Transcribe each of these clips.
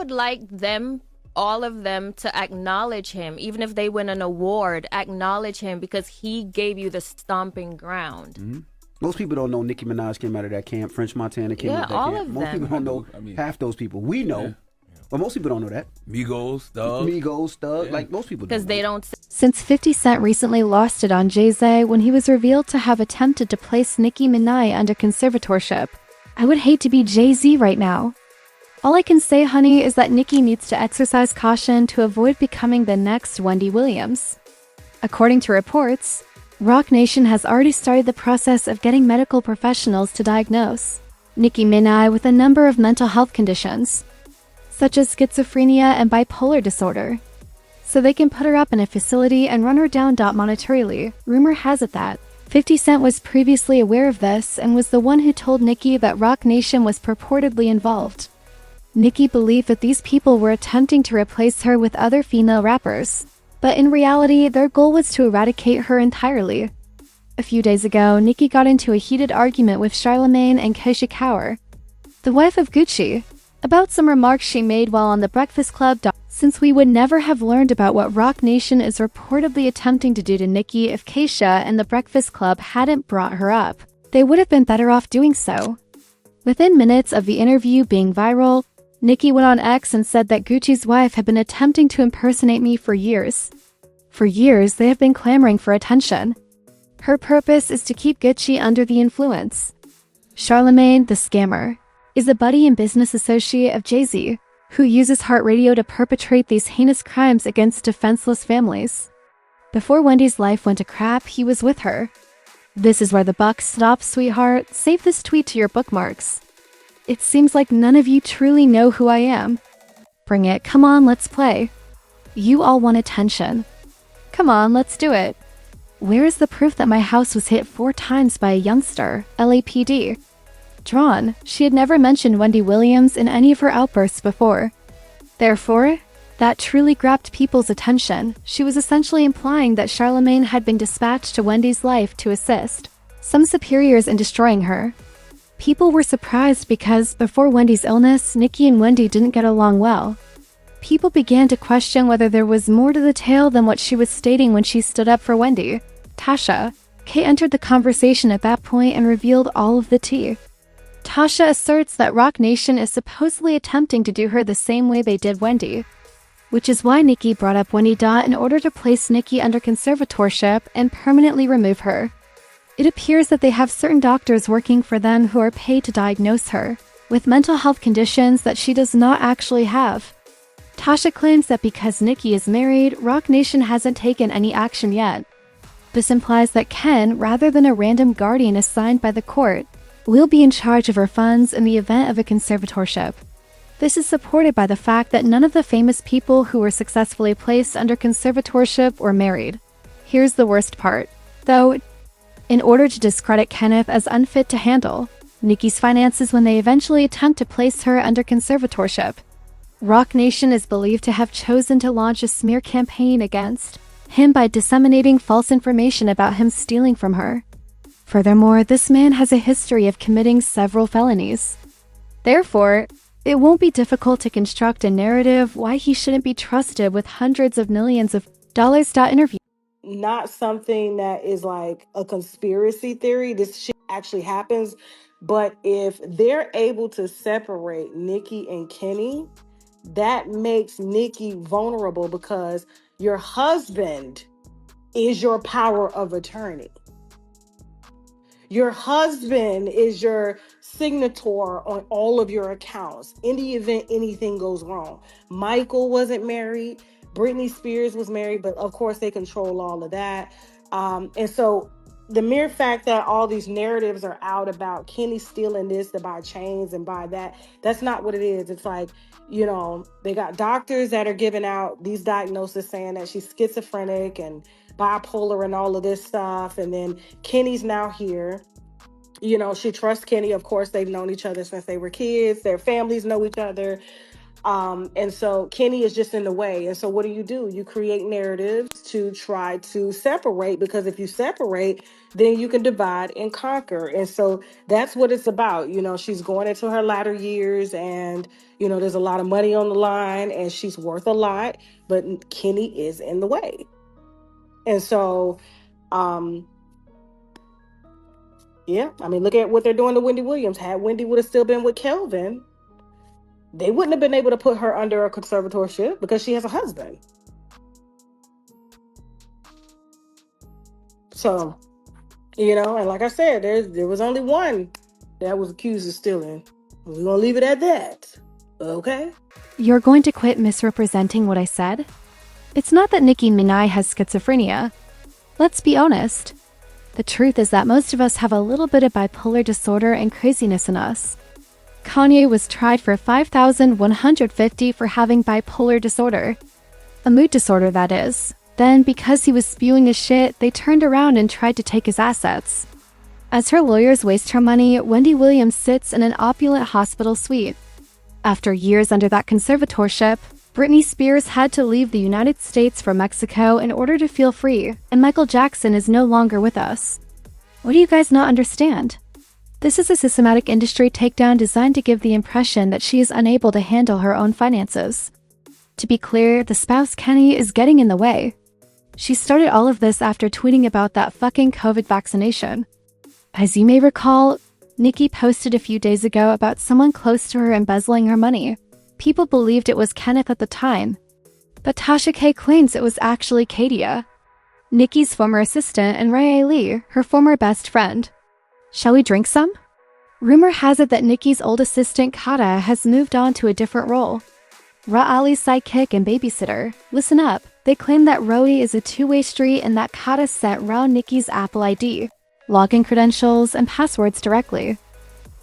would like them, all of them, to acknowledge him, even if they win an award, acknowledge him because he gave you the stomping ground. Mm-hmm. Most people don't know Nicki Minaj came out of that camp. French Montana came out of that all camp. of Most them. people don't know half those people. We know. But most people don't know that. Migos, Thug. Like, most people don't. Because they don't. Since 50 Cent recently lost it on Jay-Z when he was revealed to have attempted to place Nicki Minaj under conservatorship, I would hate to be Jay-Z right now. All I can say, honey, is that Nicki needs to exercise caution to avoid becoming the next Wendy Williams. According to reports, Roc Nation has already started the process of getting medical professionals to diagnose Nicki Minaj with a number of mental health conditions, such as schizophrenia and bipolar disorder, so they can put her up in a facility and run her down monetarily. Rumor has it that 50 Cent was previously aware of this and was the one who told Nicki that Roc Nation was purportedly involved. Nicki believed that these people were attempting to replace her with other female rappers, but in reality, their goal was to eradicate her entirely. A few days ago, Nicki got into a heated argument with Charlamagne and Keisha Kaur, the wife of Gucci, about some remarks she made while on The Breakfast Club. Since we would never have learned about what Roc Nation is reportedly attempting to do to Nicki if Keisha and The Breakfast Club hadn't brought her up, they would have been better off doing so. Within minutes of the interview being viral, Nicki went on X and said that Gucci's wife had been attempting to impersonate me for years. For years, they have been clamoring for attention. Her purpose is to keep Gucci under the influence. Charlamagne, the scammer, is a buddy and business associate of Jay-Z, who uses heart radio to perpetrate these heinous crimes against defenseless families. Before Wendy's life went to crap, he was with her. This is where the buck stops, sweetheart. Save this tweet to your bookmarks. It seems like none of you truly know who I am. Bring it. Come on, let's play. You all want attention. Come on, let's do it. Where is the proof that my house was hit 4 times by a youngster? LAPD. Drawn. She had never mentioned Wendy Williams in any of her outbursts before. Therefore, that truly grabbed people's attention. She was essentially implying that Charlamagne had been dispatched to Wendy's life to assist some superiors in destroying her. People were surprised because, before Wendy's illness, Nicki and Wendy didn't get along well. People began to question whether there was more to the tale than what she was stating when she stood up for Wendy. Tasha K entered the conversation at that point and revealed all of the tea. Tasha asserts that Roc Nation is supposedly attempting to do her the same way they did Wendy, which is why Nicki brought up Wendy in order to place Nicki under conservatorship and permanently remove her. It appears that they have certain doctors working for them who are paid to diagnose her with mental health conditions that she does not actually have. Tasha claims that because Nicki is married, Roc Nation hasn't taken any action yet. This implies that Ken, rather than a random guardian assigned by the court, will be in charge of her funds in the event of a conservatorship. This is supported by the fact that none of the famous people who were successfully placed under conservatorship were married. Here's the worst part, though. In order to discredit Kenneth as unfit to handle Nicki's finances when they eventually attempt to place her under conservatorship, Roc Nation is believed to have chosen to launch a smear campaign against him by disseminating false information about him stealing from her. Furthermore, this man has a history of committing several felonies. Therefore, it won't be difficult to construct a narrative why he shouldn't be trusted with hundreds of millions of dollars. Interview. Not something that is like a conspiracy theory. This shit actually happens. But if they're able to separate Nicki and Kenny, that makes Nicki vulnerable because your husband is your power of attorney. Your husband is your signator on all of your accounts in the event anything goes wrong. Michael wasn't married. Britney Spears was married, but of course they control all of that. And so the mere fact that all these narratives are out about Kenny stealing this to buy chains and buy that, that's not what it is. It's like, you know, they got doctors that are giving out these diagnoses saying that she's schizophrenic and bipolar and all of this stuff. And then Kenny's now here. You know, she trusts Kenny. Of course, they've known each other since they were kids. Their families know each other. And so Kenny is just in the way. And so what do? You create narratives to try to separate, because if you separate, then you can divide and conquer. And so that's what it's about. You know, she's going into her latter years, and, you know, there's a lot of money on the line and she's worth a lot, but Kenny is in the way. And so, yeah, I mean, look at what they're doing to Wendy Williams. Had Wendy would have still been with Kelvin, they wouldn't have been able to put her under a conservatorship because she has a husband. So, you know, and like I said, there was only one that was accused of stealing. We're going to leave it at that. Okay? You're going to quit misrepresenting what I said? It's not that Nicki Minaj has schizophrenia. Let's be honest. The truth is that most of us have a little bit of bipolar disorder and craziness in us. Kanye was tried for $5,150 for having bipolar disorder. A mood disorder, that is. Then, because he was spewing his shit, they turned around and tried to take his assets. As her lawyers waste her money, Wendy Williams sits in an opulent hospital suite. After years under that conservatorship, Britney Spears had to leave the United States for Mexico in order to feel free, and Michael Jackson is no longer with us. What do you guys not understand? This is a systematic industry takedown designed to give the impression that she is unable to handle her own finances. To be clear, the spouse Kenny is getting in the way. She started all of this after tweeting about that fucking COVID vaccination. As you may recall, Nicki posted a few days ago about someone close to her embezzling her money. People believed it was Kenneth at the time, but Tasha K claims it was actually Kadia, Nicki's former assistant, and Ray Lee, her former best friend. Shall we drink some? Rumor has it that Nicki's old assistant Kata has moved on to a different role. Ra Ali's sidekick and babysitter. Listen up, they claim that Roey is a two-way street and that Kata sent Ra Nicki's Apple ID, login credentials, and passwords directly.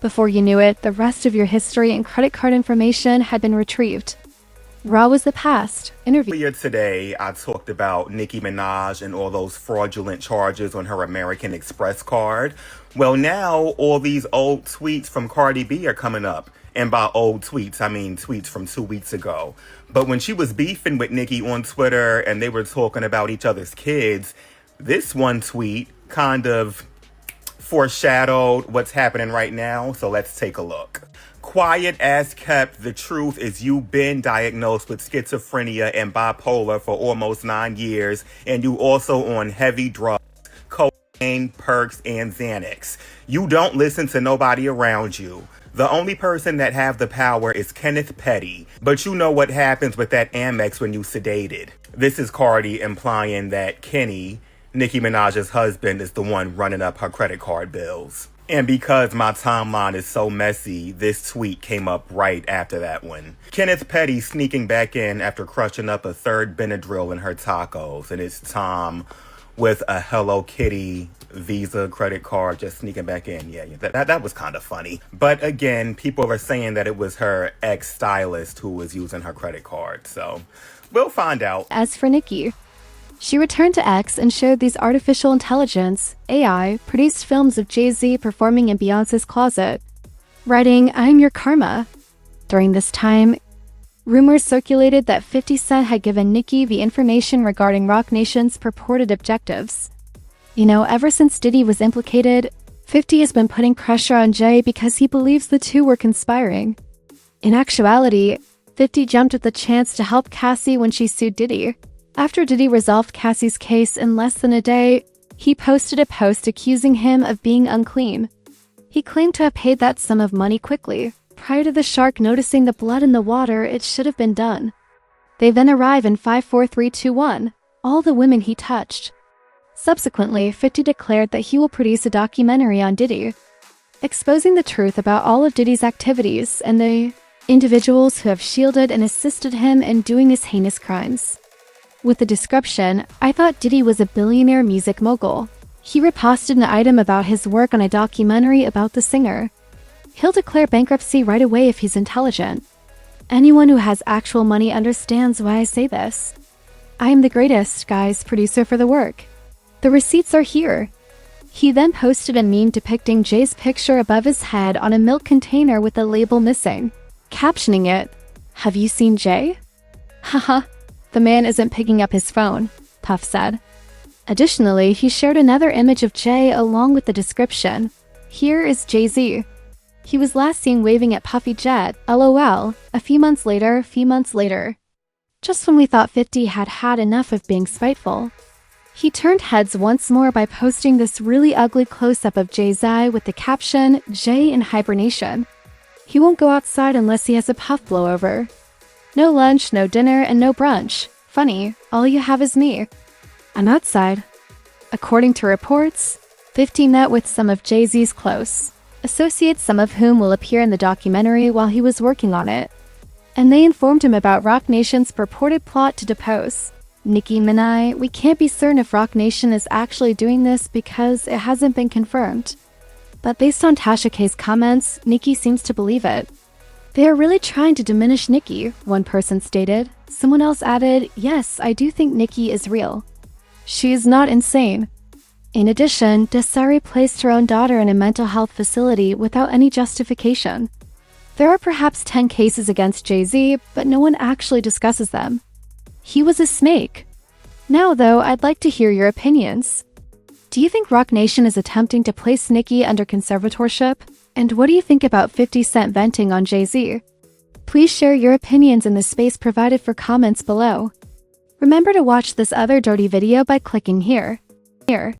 Before you knew it, the rest of your history and credit card information had been retrieved. Raw was the past. Interview. Earlier today, I talked about Nicki Minaj and all those fraudulent charges on her American Express card. Well, now all these old tweets from Cardi B are coming up. And by old tweets, I mean tweets from 2 weeks ago. But when she was beefing with Nicki on Twitter and they were talking about each other's kids, this one tweet kind of foreshadowed what's happening right now. So let's take a look. Quiet as kept, the truth is you've been diagnosed with schizophrenia and bipolar for almost 9 years, and you also on heavy drugs, cocaine, perks, and Xanax. You don't listen to nobody around you. The only person that have the power is Kenneth Petty, but you know what happens with that Amex when you sedated. This is Cardi implying that Kenny, Nicki Minaj's husband, is the one running up her credit card bills. And because my timeline is so messy, this tweet came up right after that one. Kenneth Petty sneaking back in after crushing up a third Benadryl in her tacos. And it's Tom with a Hello Kitty Visa credit card just sneaking back in. Yeah, that was kind of funny. But again, people are saying that it was her ex-stylist who was using her credit card. So we'll find out. As for Nicki, she returned to X and showed these artificial intelligence, AI, produced films of Jay-Z performing in Beyonce's closet, writing, "I'm your karma." During this time, rumors circulated that 50 Cent had given Nicki the information regarding Roc Nation's purported objectives. You know, ever since Diddy was implicated, 50 has been putting pressure on Jay because he believes the two were conspiring. In actuality, 50 jumped at the chance to help Cassie when she sued Diddy. After Diddy resolved Cassie's case in less than a day, he posted a post accusing him of being unclean. He claimed to have paid that sum of money quickly. Prior to the shark noticing the blood in the water, it should have been done. They then arrive in 5, 4, 3, 2, 1, all the women he touched. Subsequently, 50 declared that he will produce a documentary on Diddy, exposing the truth about all of Diddy's activities and the individuals who have shielded and assisted him in doing his heinous crimes. With the description, I thought Diddy was a billionaire music mogul. He reposted an item about his work on a documentary about the singer. He'll declare bankruptcy right away if he's intelligent. Anyone who has actual money understands why I say this. I am the greatest, guys, producer for the work. The receipts are here. He then posted a meme depicting Jay's picture above his head on a milk container with the label missing, captioning it, Have you seen Jay? Haha, the man isn't picking up his phone, Puff said. Additionally, he shared another image of Jay along with the description. Here is Jay-Z. He was last seen waving at Puffy Jet, lol, a few months later. Just when we thought 50 had had enough of being spiteful. He turned heads once more by posting this really ugly close-up of Jay-Z with the caption, Jay in hibernation. He won't go outside unless he has a puff blowover. No lunch, no dinner, and no brunch. Funny, all you have is me. I'm outside. According to reports, 50 met with some of Jay-Z's close associates, some of whom will appear in the documentary while he was working on it. And they informed him about Roc Nation's purported plot to depose Nicki Minaj. We can't be certain if Roc Nation is actually doing this because it hasn't been confirmed. But based on Tasha K's comments, Nicki seems to believe it. They are really trying to diminish Nicki, one person stated. Someone else added, yes, I do think Nicki is real. She is not insane. In addition, Desiree placed her own daughter in a mental health facility without any justification. There are perhaps 10 cases against Jay-Z, but no one actually discusses them. He was a snake. Now, though, I'd like to hear your opinions. Do you think Roc Nation is attempting to place Nicki under conservatorship? And what do you think about 50 Cent venting on Jay-Z? Please share your opinions in the space provided for comments below. Remember to watch this other dirty video by clicking here.